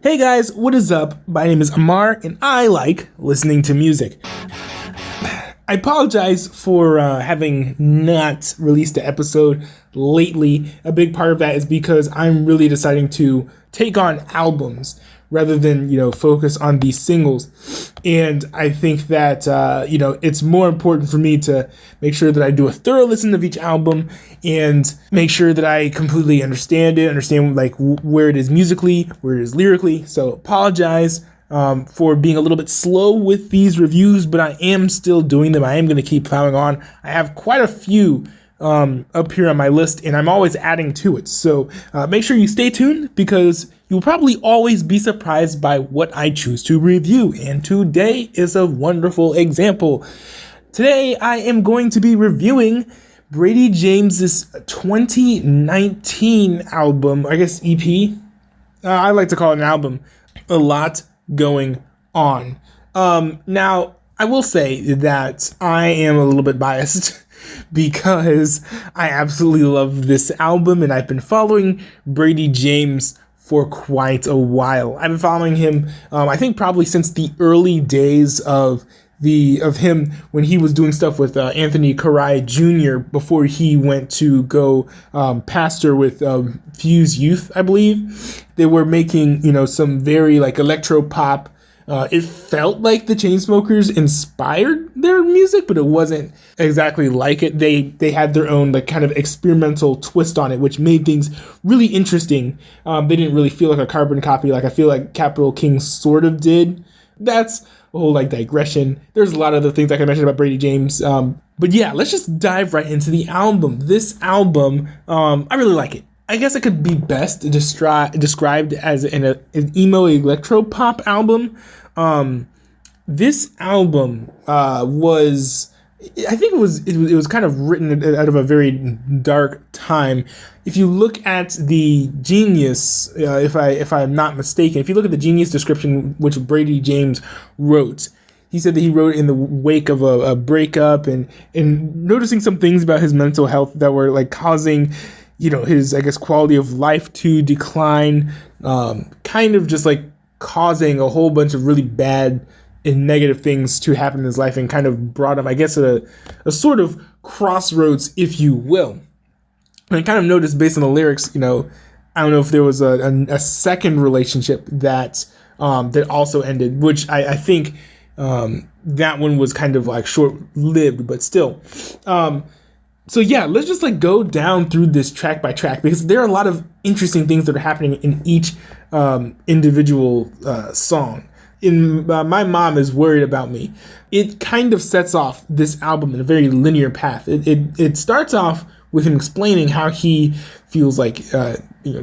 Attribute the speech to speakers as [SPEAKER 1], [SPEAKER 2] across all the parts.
[SPEAKER 1] Hey guys, what is up? My name is Amar, and I like listening to music. I apologize for having not released an episode lately. A big part of that is because I'm really deciding to take on albums rather than, focus on these singles. And I think that, it's more important for me to make sure that I do a thorough listen of each album and make sure that I completely understand it, where it is musically, where it is lyrically. So apologize for being a little bit slow with these reviews, but I am still doing them. I am going to keep plowing on. I have quite a few up here on my list, and I'm always adding to it. So make sure you stay tuned, because you'll probably always be surprised by what I choose to review. And today is a wonderful example. Today I am going to be reviewing Brady James's 2019 album, I guess EP. I like to call it an album. A Lot Going On. Now, I will say that I am a little bit biased because I absolutely love this album, and I've been following Brady James for quite a while. I've been following him, I think probably since the early days of him when he was doing stuff with Anthony Karai Jr. before he went to go pastor with Fuse Youth, I believe. They were making, some very electro pop. It felt like the Chainsmokers inspired their music, but it wasn't exactly like it. They had their own kind of experimental twist on it, which made things really interesting. They didn't really feel like a carbon copy like I feel like Capital King sort of did. That's a whole digression. There's a lot of other things I can mention about Brady James. But yeah, let's just dive right into the album. This album, I really like it. I guess it could be best described as an emo electro pop album. This album was, I think it was kind of written out of a very dark time. If you look at the Genius, if I'm not mistaken, if you look at the Genius description which Brady James wrote, he said that he wrote in the wake of a breakup and noticing some things about his mental health that were causing his, I guess, quality of life to decline, kind of just causing a whole bunch of really bad and negative things to happen in his life, and kind of brought him, I guess, at a sort of crossroads, if you will. And I kind of noticed based on the lyrics, I don't know if there was a second relationship that also ended, which I think that one was kind of short-lived, but still. So yeah, let's just go down through this track by track, because there are a lot of interesting things that are happening in each individual song. My Mom Is Worried About Me. It kind of sets off this album in a very linear path. It starts off with him explaining how he feels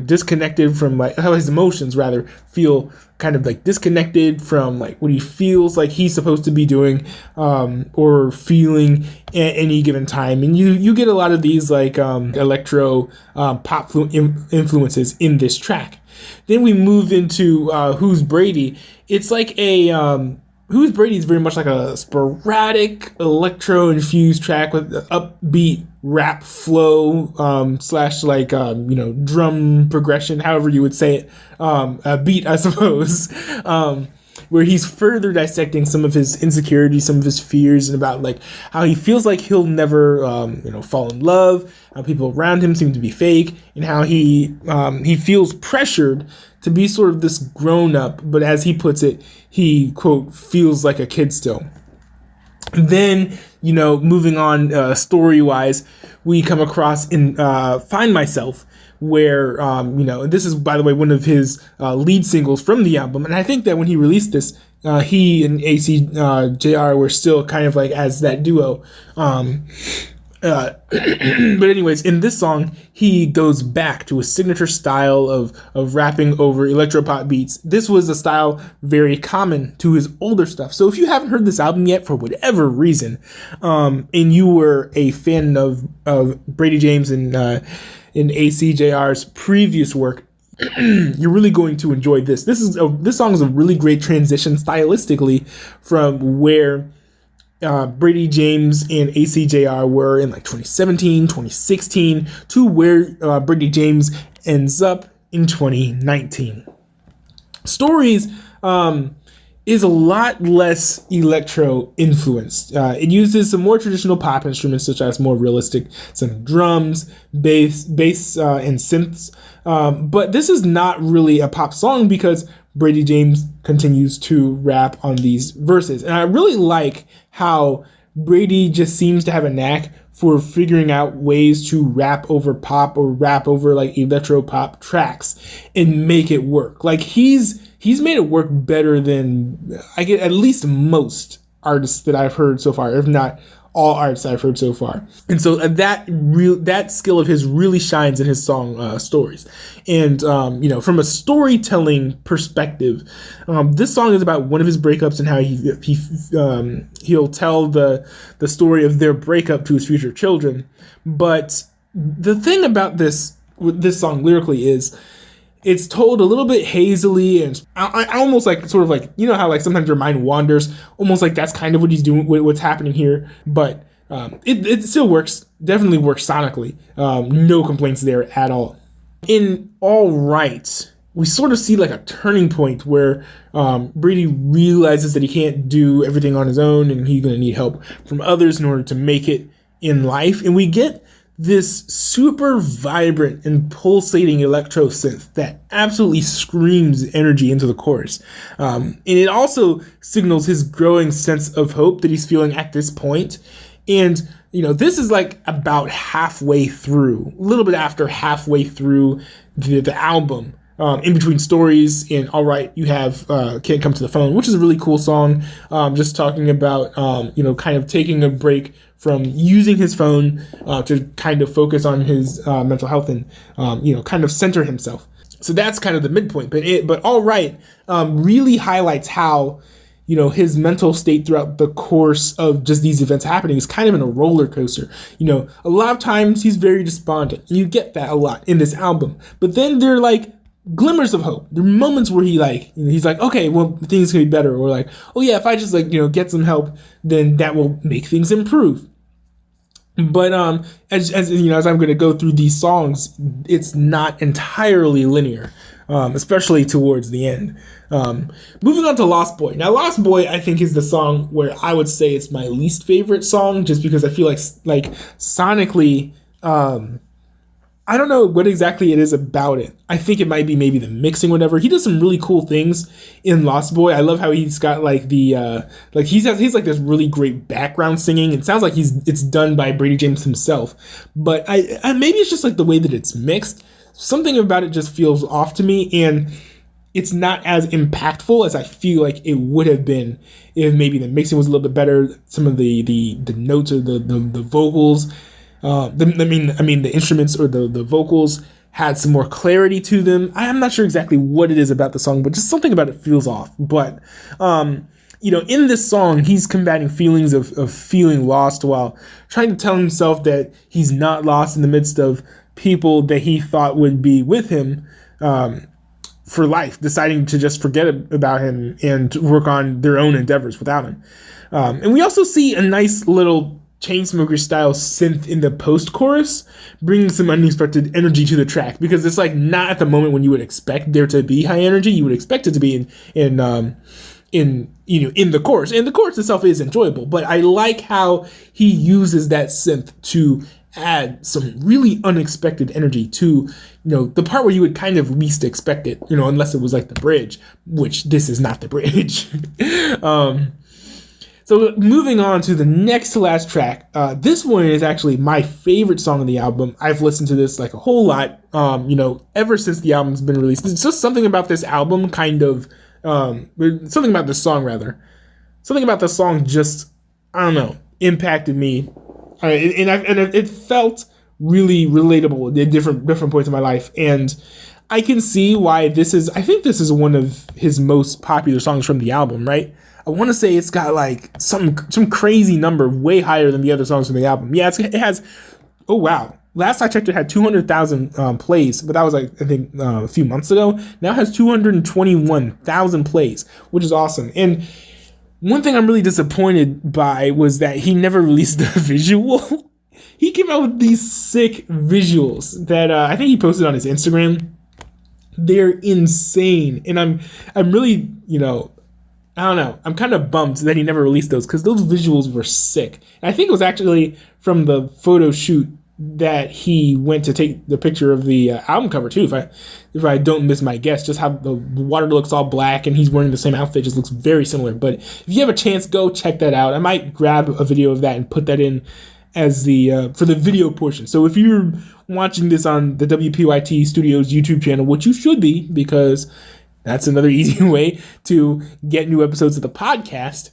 [SPEAKER 1] disconnected from how his emotions rather feel kind of disconnected from what he feels like he's supposed to be doing or feeling at any given time. And you get a lot of these electro pop influences in this track. Then we move into Who's Brady. It's Who's Brady is very much like a sporadic electro-infused track with upbeat rap flow / drum progression, however you would say it, a beat, I suppose, where he's further dissecting some of his insecurities, some of his fears, and about how he feels like he'll never fall in love, how people around him seem to be fake, and how he feels pressured to be sort of this grown-up, but as he puts it, he, quote, feels like a kid still. Then, moving on story-wise, we come across in Find Myself, where, this is, by the way, one of his lead singles from the album. And I think that when he released this, he and ACJR were still kind of as that duo. But anyways, in this song, he goes back to a signature style of rapping over electropop beats. This was a style very common to his older stuff. So if you haven't heard this album yet for whatever reason, and you were a fan of Brady James and ACJR's previous work, you're really going to enjoy this. This song is a really great transition stylistically from where Brady James and ACJR were in 2017, 2016 to where Brady James ends up in 2019. Stories is a lot less electro influenced. It uses some more traditional pop instruments, such as more realistic, some drums, bass, and synths. But this is not really a pop song because Brady James continues to rap on these verses, and I really like how Brady just seems to have a knack for figuring out ways to rap over pop or rap over like electro pop tracks and make it work. Like he's made it work better than I get at least most artists that I've heard so far, if not all artists I've heard so far. And so that skill of his really shines in his song Stories. And from a storytelling perspective, this song is about one of his breakups and how he'll tell the story of their breakup to his future children. But the thing about this song lyrically is it's told a little bit hazily, and I almost like sort of like, you know how like sometimes your mind wanders, almost like that's kind of what he's doing, what's happening here. But it still works, definitely works sonically. No complaints there at all. In All Right, we sort of see like a turning point where Brady realizes that he can't do everything on his own, and he's going to need help from others in order to make it in life. And we get this super vibrant and pulsating electro synth that absolutely screams energy into the chorus. And it also signals his growing sense of hope that he's feeling at this point. And, this is like about halfway through, a little bit after halfway through the album. In between Stories and All Right, you have Can't Come to the Phone, which is a really cool song. Just talking about, kind of taking a break from using his phone to kind of focus on his mental health and, kind of center himself. So that's kind of the midpoint. But All Right really highlights how, his mental state throughout the course of just these events happening is kind of in a roller coaster. A lot of times he's very despondent. You get that a lot in this album. But then they're like glimmers of hope. There are moments where he's like, okay, well, things can be better. Or like, oh yeah, if I just get some help, then that will make things improve. But as I'm going to go through these songs, it's not entirely linear, especially towards the end. Moving on to Lost Boy. Now, Lost Boy, I think, is the song where I would say it's my least favorite song, just because I feel like sonically, I don't know what exactly it is about it. I think it might be maybe the mixing, whatever. He does some really cool things in Lost Boy. I love how he's got like the he's like this really great background singing. It sounds like it's done by Brady James himself, but I maybe it's just like the way that it's mixed. Something about it just feels off to me, and it's not as impactful as I feel like it would have been if maybe the mixing was a little bit better. Some of the notes or the vocals. The instruments or the vocals had some more clarity to them. I'm not sure exactly what it is about the song, but just something about it feels off. But, in this song, he's combating feelings of feeling lost while trying to tell himself that he's not lost in the midst of people that he thought would be with him for life, deciding to just forget about him and work on their own endeavors without him. And we also see a nice little Chainsmoker style synth in the post chorus, bringing some unexpected energy to the track, because it's like not at the moment when you would expect there to be high energy. You would expect it to be in the chorus, and the chorus itself is enjoyable. But I like how he uses that synth to add some really unexpected energy to the part where you would kind of least expect it. Unless it was like the bridge, which this is not the bridge. So moving on to the next to last track, this one is actually my favorite song on the album. I've listened to this like a whole lot, ever since the album's been released. It's just something about this album something about this song rather. Something about the song just, I don't know, impacted me. And it felt really relatable at different points in my life. And I can see why I think this is one of his most popular songs from the album, right? I want to say it's got like some crazy number way higher than the other songs from the album. Yeah, it has. Oh wow! Last I checked, it had 200,000 plays, but that was like I think a few months ago. Now it has 221,000 plays, which is awesome. And one thing I'm really disappointed by was that he never released the visual. He came out with these sick visuals that I think he posted on his Instagram. They're insane. And I'm really, I don't know. I'm kind of bummed that he never released those because those visuals were sick. And I think it was actually from the photo shoot that he went to take the picture of the album cover too. If I don't miss my guess, just how the water looks all black and he's wearing the same outfit, just looks very similar. But if you have a chance, go check that out. I might grab a video of that and put that in as the for the video portion. So if you're watching this on the WPYT Studios YouTube channel, which you should be, because that's another easy way to get new episodes of the podcast,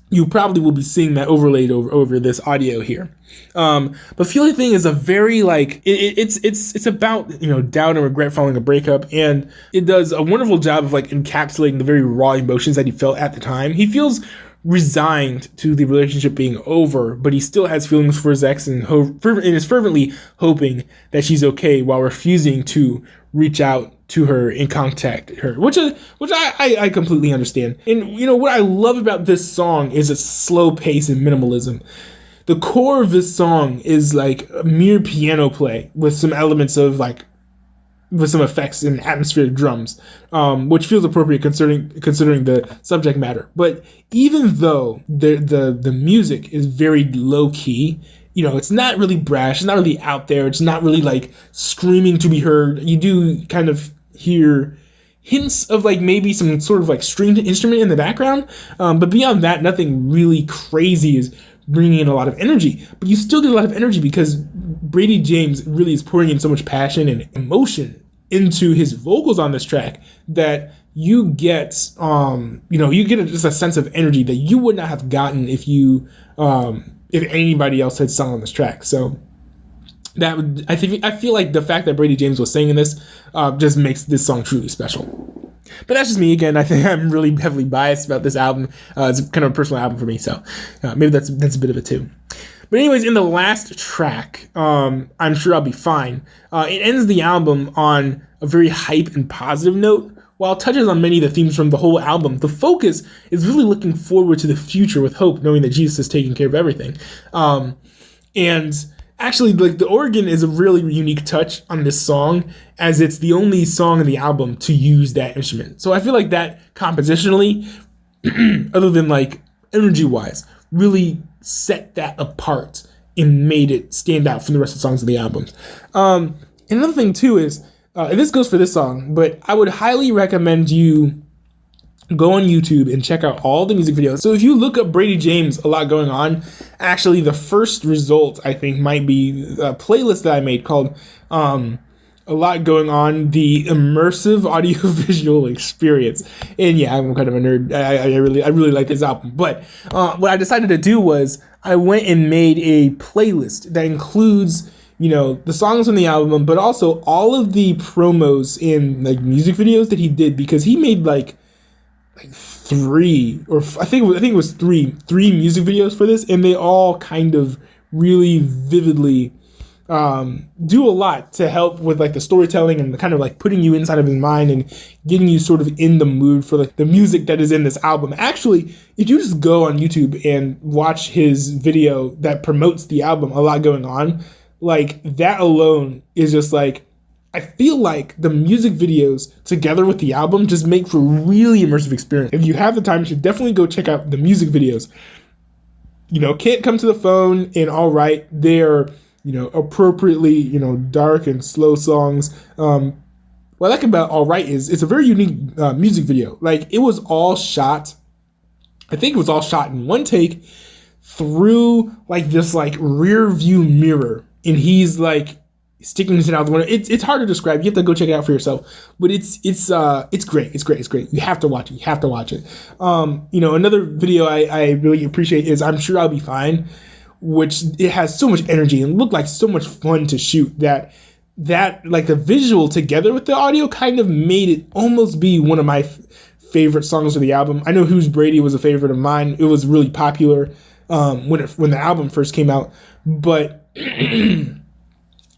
[SPEAKER 1] you probably will be seeing that overlaid over this audio here. But Feel Anything is a very it's about doubt and regret following a breakup, and it does a wonderful job of encapsulating the very raw emotions that he felt at the time. He feels resigned to the relationship being over, but he still has feelings for his ex and is fervently hoping that she's okay while refusing to reach out to her and contact her, which I completely understand. And what I love about this song is its slow pace and minimalism. The core of this song is like a mere piano play with some elements of with some effects and atmospheric drums, which feels appropriate considering the subject matter. But even though the music is very low key, it's not really brash, it's not really out there, it's not really screaming to be heard. You do kind of hear hints of maybe some sort of stringed instrument in the background, but beyond that, nothing really crazy is bringing in a lot of energy. But you still get a lot of energy because Brady James really is pouring in so much passion and emotion into his vocals on this track that you get just a sense of energy that you would not have gotten if anybody else had sung on this track. So I feel like the fact that Brady James was singing this just makes this song truly special. But that's just me again. I think I'm really heavily biased about this album. It's kind of a personal album for me, so maybe that's a bit of it too. But anyways, in the last track, I'm Sure I'll Be Fine, it ends the album on a very hype and positive note. While it touches on many of the themes from the whole album, the focus is really looking forward to the future with hope, knowing that Jesus is taking care of everything. And actually, the organ is a really unique touch on this song, as it's the only song in the album to use that instrument. So I feel like that compositionally, other than energy-wise, really set that apart and made it stand out from the rest of the songs of the album. Another thing too is, and this goes for this song, but I would highly recommend you go on YouTube and check out all the music videos. So if you look up Brady James, A Lot Going On, actually the first result I think might be a playlist that I made called A Lot Going On, the immersive audiovisual experience. And yeah, I'm kind of a nerd. I really like this album. But what I decided to do was I went and made a playlist that includes the songs on the album, but also all of the promos and music videos that he did, because he made three, or I think it was three music videos for this, and they all kind of really vividly do a lot to help with the storytelling and the kind of putting you inside of his mind and getting you sort of in the mood for the music that is in this album. Actually, if you just go on YouTube and watch his video that promotes the album, A Lot Going On, that alone is just I feel like the music videos together with the album just make for a really immersive experience. If you have the time, you should definitely go check out the music videos. Can't Come to the Phone and All Right, they're appropriately dark and slow songs. What I like about All Right is it's a very unique music video. It was all shot, I think it was all shot in one take through this rear view mirror, and he's sticking his head out the window. It's hard to describe. You have to go check it out for yourself. But it's great. It's great. You have to watch it. Another video I really appreciate is I'm Sure I'll Be Fine, which it has so much energy and looked like so much fun to shoot that the visual together with the audio kind of made it almost be one of my favorite songs of the album. I know Who's Brady was a favorite of mine. It was really popular when the album first came out, but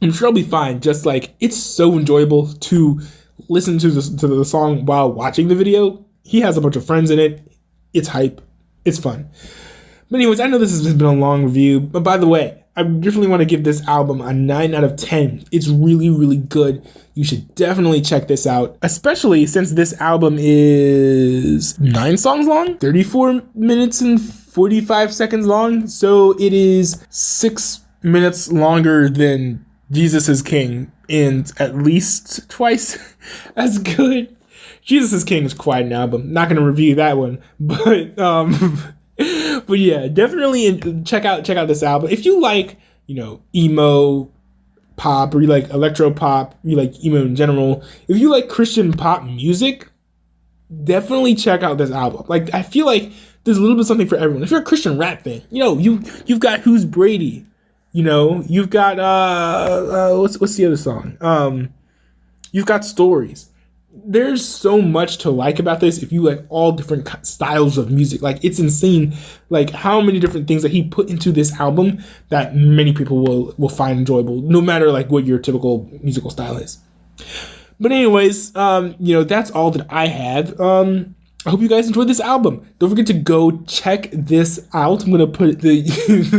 [SPEAKER 1] I'm Sure I'll Be Fine. Just it's so enjoyable to listen to the song while watching the video. He has a bunch of friends in it. It's hype. It's fun. But anyways, I know this has been a long review, but by the way, I definitely want to give this album a 9 out of 10. It's really, really good. You should definitely check this out, especially since this album is 9 songs long, 34 minutes and 45 seconds long. So it is 6 minutes longer than Jesus is King and at least twice as good. Jesus is King is quite an album. Not going to review that one, but but yeah, definitely check out this album if you like, emo pop, or you like electro pop, you like emo in general. If you like Christian pop music, definitely check out this album. Like, I feel like there's a little bit something for everyone. If you're a Christian rap fan, you've got Who's Brady, you've got what's the other song? You've got Stories. There's so much to like about this if you like all different styles of music. Like, it's insane, like, how many different things that he put into this album that many people will find enjoyable, no matter like what your typical musical style is. But anyways, that's all that I have. I hope you guys enjoyed this album. Don't forget to go check this out. I'm going to put the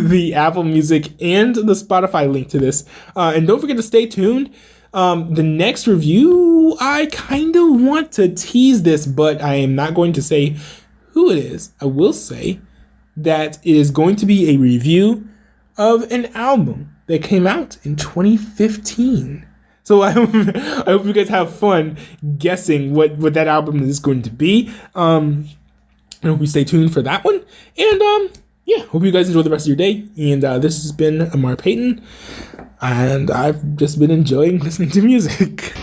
[SPEAKER 1] the Apple Music and the Spotify link to this. And don't forget to stay tuned. The next review, I kind of want to tease this, but I am not going to say who it is. I will say that it is going to be a review of an album that came out in 2015. So I hope you guys have fun guessing what that album is going to be. I hope you stay tuned for that one. And yeah, hope you guys enjoy the rest of your day. And this has been Amar Payton. And I've just been enjoying listening to music.